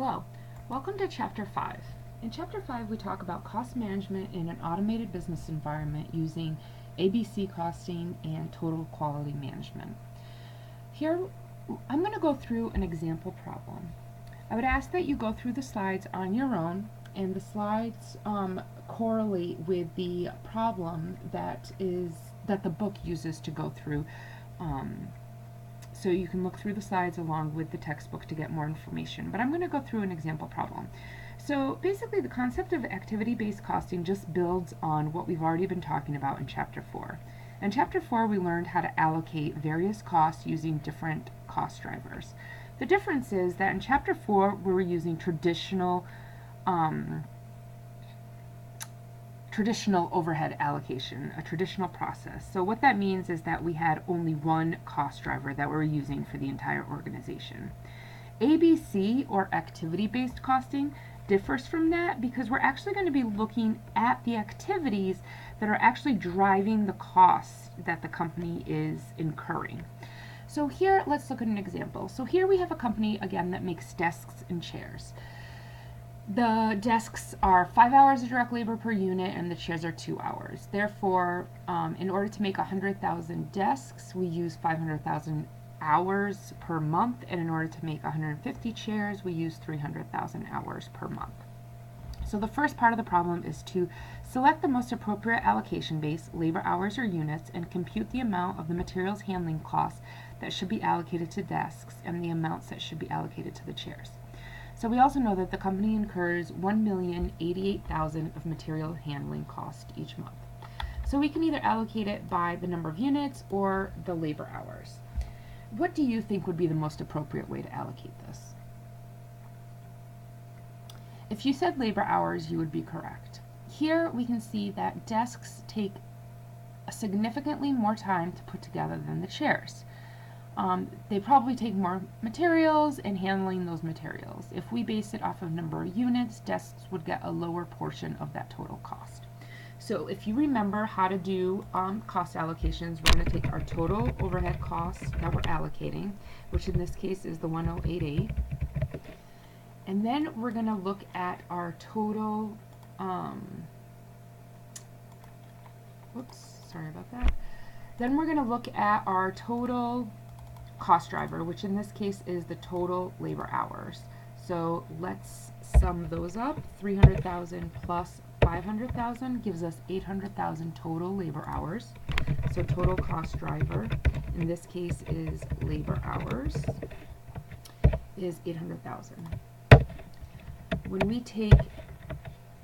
Hello, welcome to Chapter 5. In Chapter 5, we talk about cost management in an automated business environment using ABC costing and total quality management. Here, I'm going to go through an example problem. I would ask that you go through the slides on your own, and the slides correlate with the problem that the book uses to go through. So you can look through the slides along with the textbook to get more information. But I'm going to go through an example problem. So basically the concept of activity-based costing just builds on what we've already been talking about in Chapter 4. In Chapter 4 we learned how to allocate various costs using different cost drivers. The difference is that in Chapter 4 we were using traditional overhead allocation, a traditional process. So what that means is that we had only one cost driver that we were using for the entire organization. ABC, or activity-based costing, differs from that because we're actually going to be looking at the activities that are actually driving the costs that the company is incurring. So here, let's look at an example. So here we have a company, again, that makes desks and chairs. The desks are 5 hours of direct labor per unit and the chairs are 2 hours. Therefore, in order to make 100,000 desks, we use 500,000 hours per month, and in order to make 150 chairs, we use 300,000 hours per month. So the first part of the problem is to select the most appropriate allocation base, labor hours or units, and compute the amount of the materials handling costs that should be allocated to desks and the amounts that should be allocated to the chairs. So we also know that the company incurs $1,088,000 of material handling cost each month. So we can either allocate it by the number of units or the labor hours. What do you think would be the most appropriate way to allocate this? If you said labor hours, you would be correct. Here we can see that desks take significantly more time to put together than the chairs. They probably take more materials and handling those materials. If we base it off of number of units, desks would get a lower portion of that total cost. So if you remember how to do cost allocations, we're going to take our total overhead costs that we're allocating, which in this case is the 1088, and then we're going to look at our total, Then we're going to look at our total cost driver, which in this case is the total labor hours. So let's sum those up. 300,000 plus 500,000 gives us 800,000 total labor hours. So total cost driver, in this case is labor hours, is 800,000. When we take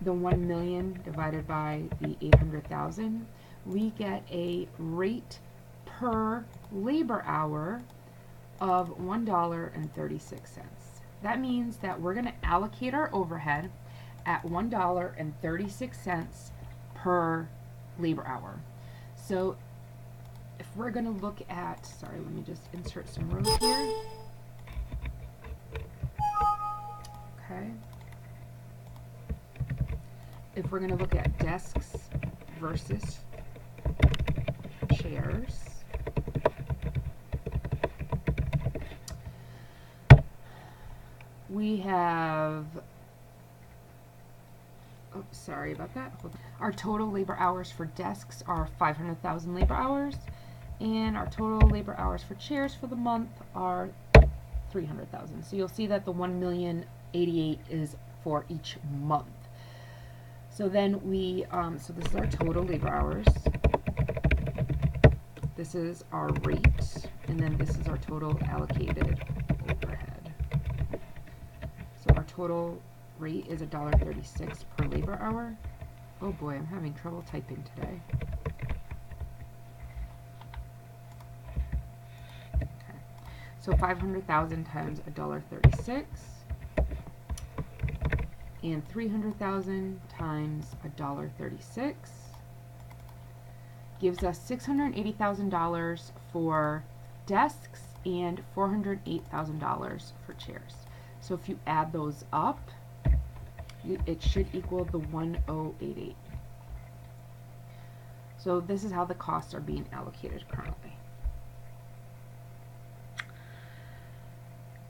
the 1 million divided by the 800,000, we get a rate per labor hour of $1.36. That means that we're going to allocate our overhead at $1.36 per labor hour. So if we're going to look at, sorry, let me just insert some rows here. Okay. If we're going to look at desks versus chairs, we have, oh, sorry about that. Our total labor hours for desks are 500,000 labor hours, and our total labor hours for chairs for the month are 300,000. So you'll see that the 1,088,000 is for each month. So then so this is our total labor hours. This is our rate, and then this is our total allocated overhead. So our total rate is $1.36 per labor hour. Oh boy, I'm having trouble typing today. Okay. So 500,000 times $1.36, and 300,000 times $1.36 gives us $680,000 for desks and $408,000 for chairs. So if you add those up, it should equal the 1088. So this is how the costs are being allocated currently.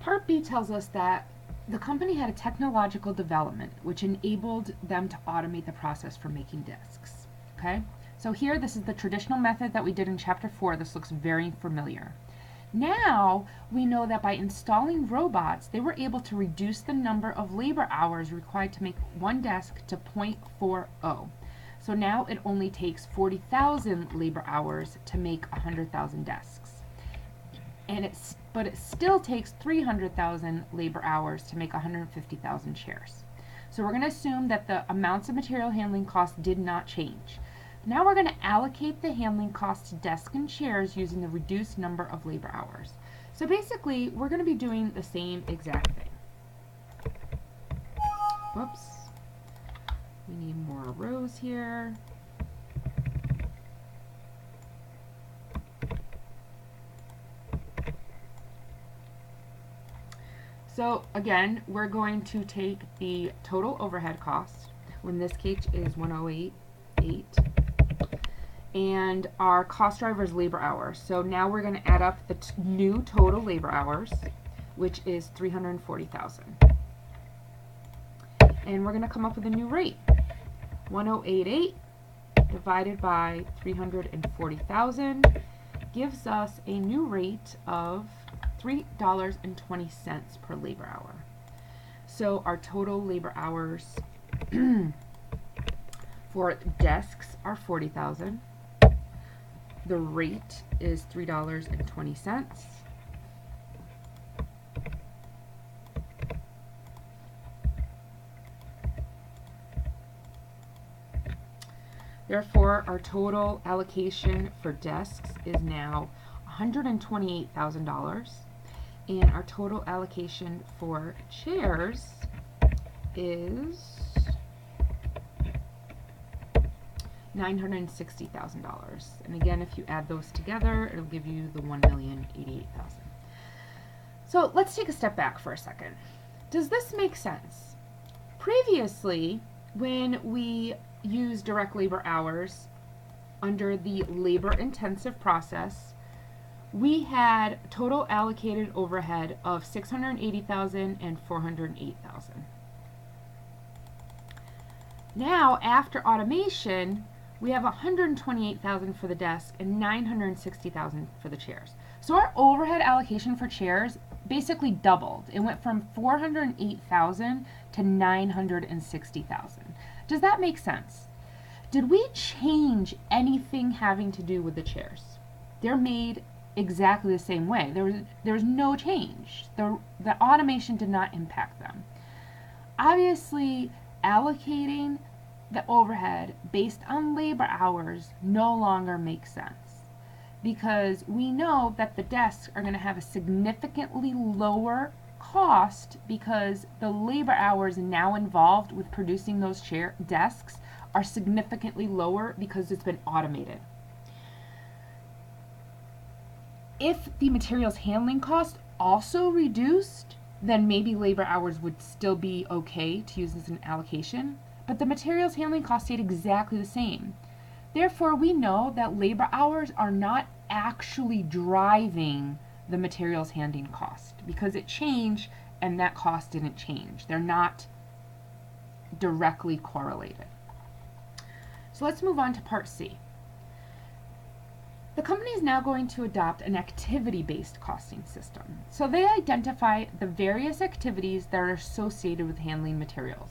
Part B tells us that the company had a technological development which enabled them to automate the process for making discs. Okay, so here this is the traditional method that we did in chapter 4. This looks very familiar. Now we know that by installing robots, they were able to reduce the number of labor hours required to make one desk to 0.40. So now it only takes 40,000 labor hours to make 100,000 desks. But it still takes 300,000 labor hours to make 150,000 chairs. So we're going to assume that the amounts of material handling costs did not change. Now we're going to allocate the handling costs to desks and chairs using the reduced number of labor hours. So basically, we're going to be doing the same exact thing. Whoops. We need more rows here. So again, we're going to take the total overhead cost, in this case is 108.8, and our cost driver is labor hours. So now we're going to add up the new total labor hours, which is 340,000. And we're going to come up with a new rate. 108.8 divided by 340,000 gives us a new rate of $3.20 per labor hour. So our total labor hours for desks are 40,000. The rate is $3.20. Therefore, our total allocation for desks is now $128,000, and our total allocation for chairs is $960,000. And again, if you add those together, it'll give you the $1,088,000. So let's take a step back for a second. Does this make sense? Previously, when we used direct labor hours under the labor-intensive process, we had total allocated overhead of $680,000 and $408,000. Now, after automation, we have $128,000 for the desk and $960,000 for the chairs. So our overhead allocation for chairs basically doubled. It went from $408,000 to $960,000. Does that make sense? Did we change anything having to do with the chairs? They're made exactly the same way. There's no change. The automation did not impact them. Obviously, allocating the overhead based on labor hours no longer makes sense, because we know that the desks are going to have a significantly lower cost because the labor hours now involved with producing those desks are significantly lower because it's been automated. If the materials handling cost also reduced, then maybe labor hours would still be okay to use as an allocation, but the materials handling cost stayed exactly the same. Therefore, we know that labor hours are not actually driving the materials handling cost because it changed and that cost didn't change. They're not directly correlated. So let's move on to part C. The company is now going to adopt an activity-based costing system. So they identify the various activities that are associated with handling materials: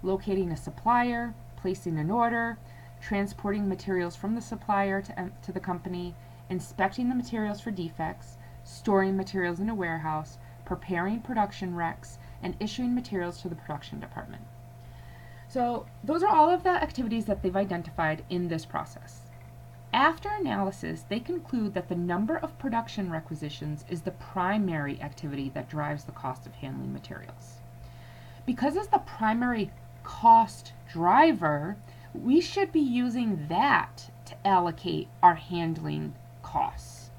locating a supplier, placing an order, transporting materials from the supplier to the company, inspecting the materials for defects, storing materials in a warehouse, preparing production recs, and issuing materials to the production department. So those are all of the activities that they've identified in this process. After analysis, they conclude that the number of production requisitions is the primary activity that drives the cost of handling materials. Because it's the primary cost driver, we should be using that to allocate our handling costs.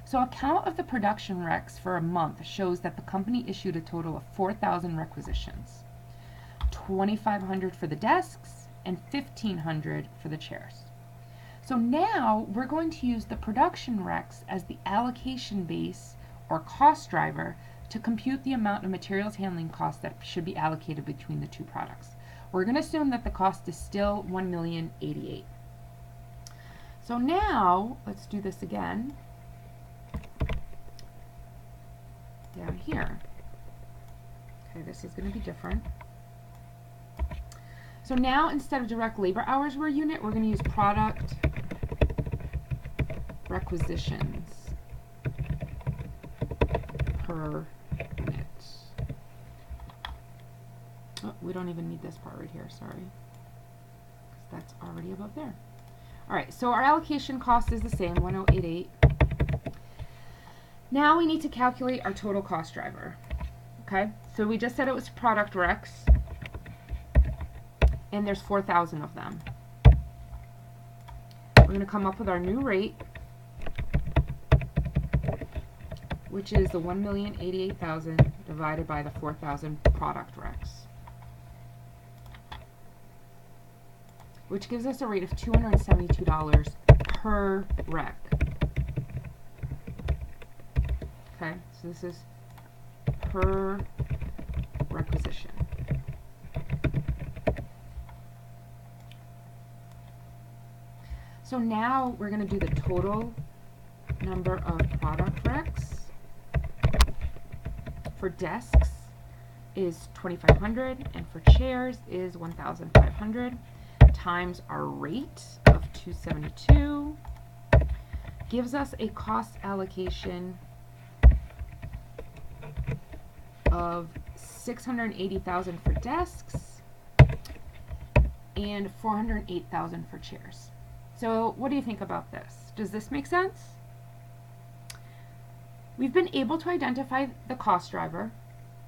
So a count of the production recs for a month shows that the company issued a total of 4,000 requisitions, 2,500 for the desks and 1,500 for the chairs. So now we're going to use the production recs as the allocation base or cost driver to compute the amount of materials handling costs that should be allocated between the two products. We're going to assume that the cost is still $1,088,000. So now, let's do this again. Down here. Okay, this is going to be different. So now, instead of direct labor hours per unit, we're going to use product requisitions per unit. Oh, we don't even need this part right here, sorry. Because that's already above there. Alright, so our allocation cost is the same, 1088. Now we need to calculate our total cost driver. Okay, so we just said it was product recs, and there's 4,000 of them. We're going to come up with our new rate, which is the 1,088,000 divided by the 4,000 product recs, which gives us a rate of $272 per rec. Okay, so this is per requisition. So now we're going to do the total number of product recs. For desks is 2,500 and for chairs is 1,500 times our rate of 272 gives us a cost allocation of 680,000 for desks and 408,000 for chairs. So what do you think about this? Does this make sense? We've been able to identify the cost driver.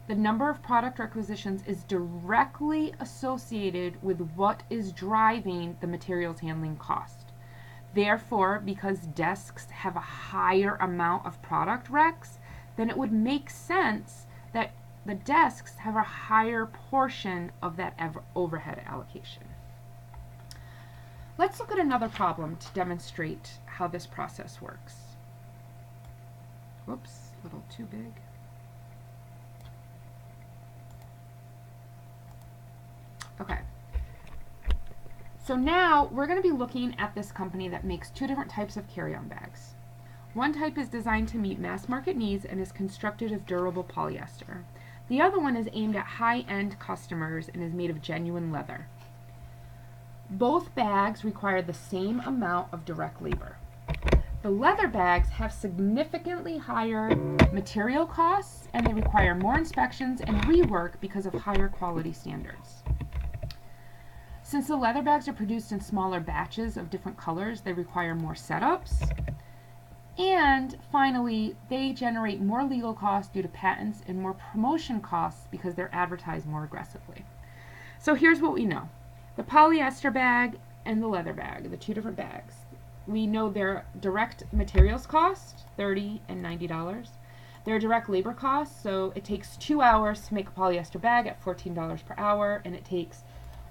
The number of product requisitions is directly associated with what is driving the materials handling cost. Therefore, because desks have a higher amount of product recs, then it would make sense that the desks have a higher portion of that overhead allocation. Let's look at another problem to demonstrate how this process works. Whoops, a little too big. Okay. So now we're going to be looking at this company that makes two different types of carry-on bags. One type is designed to meet mass market needs and is constructed of durable polyester. The other one is aimed at high-end customers and is made of genuine leather. Both bags require the same amount of direct labor. The leather bags have significantly higher material costs and they require more inspections and rework because of higher quality standards. Since the leather bags are produced in smaller batches of different colors, they require more setups. And finally, they generate more legal costs due to patents and more promotion costs because they're advertised more aggressively. So here's what we know. The polyester bag and the leather bag, the two different bags. We know their direct materials cost, $30 and $90. Their direct labor costs, so it takes 2 hours to make a polyester bag at $14 per hour, and it takes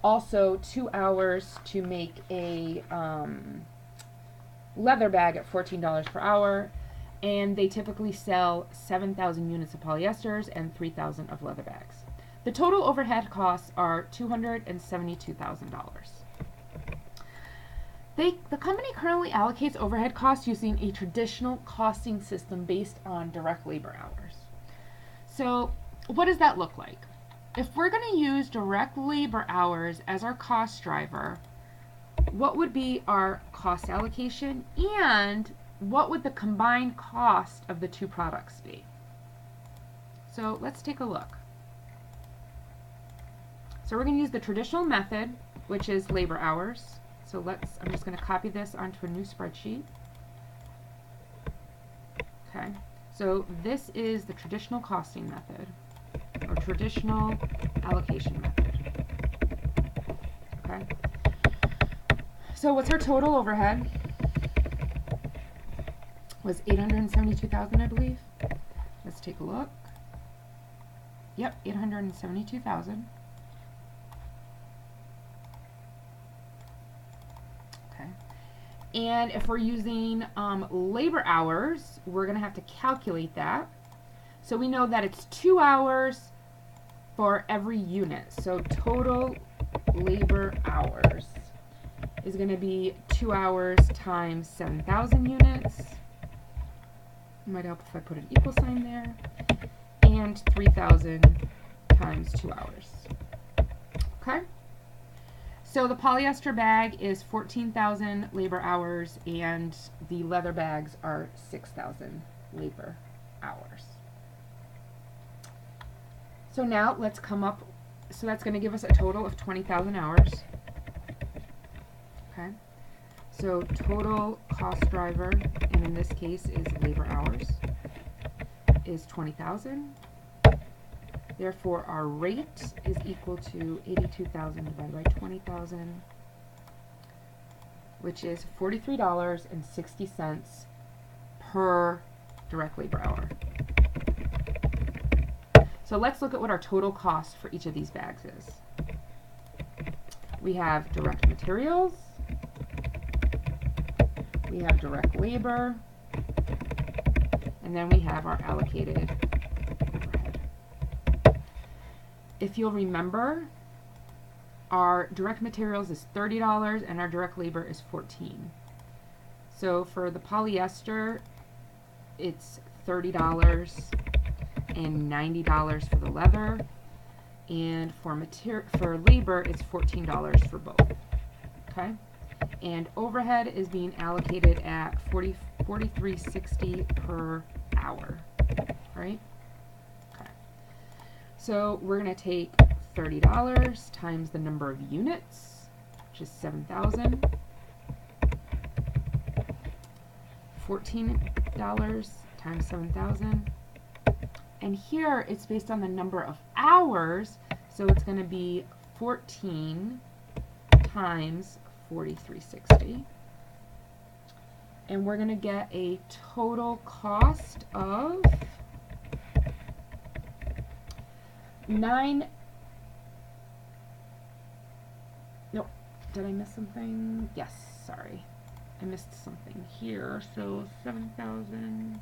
also 2 hours to make a leather bag at $14 per hour, and they typically sell 7,000 units of polyesters and 3,000 of leather bags. The total overhead costs are $272,000. The company currently allocates overhead costs using a traditional costing system based on direct labor hours. So what does that look like? If we're going to use direct labor hours as our cost driver, what would be our cost allocation and what would the combined cost of the two products be? So let's take a look. So we're going to use the traditional method, which is labor hours. So I'm just going to copy this onto a new spreadsheet. Okay, so this is the traditional costing method, or traditional allocation method. Okay, so what's our total overhead? Was $872,000, I believe. Let's take a look. Yep, $872,000. And if we're using labor hours, we're going to have to calculate that. So we know that it's 2 hours for every unit. So total labor hours is going to be 2 hours times 7,000 units. It might help if I put an equal sign there. And 3,000 times 2 hours. Okay? So the polyester bag is 14,000 labor hours, and the leather bags are 6,000 labor hours. So now let's come up, so that's going to give us a total of 20,000 hours. Okay? So total cost driver, and in this case is labor hours, is 20,000. Therefore, our rate is equal to 82,000 divided by 20,000, which is $43.60 per direct labor hour. So let's look at what our total cost for each of these bags is. We have direct materials, we have direct labor, and then we have our allocated overhead. If you'll remember, our direct materials is $30 and our direct labor is $14. So for the polyester, it's $30 and $90 for the leather, and for labor, it's $14 for both. Okay, and overhead is being allocated at $43.60 per hour. Right? Okay. So we're going to take $30 times the number of units, which is 7,000. $14 times 7,000. And here it's based on the number of hours, so it's going to be 14 times 43.60. And we're going to get a total cost of Nope, did I miss something? Yes, sorry. I missed something here. So 7,000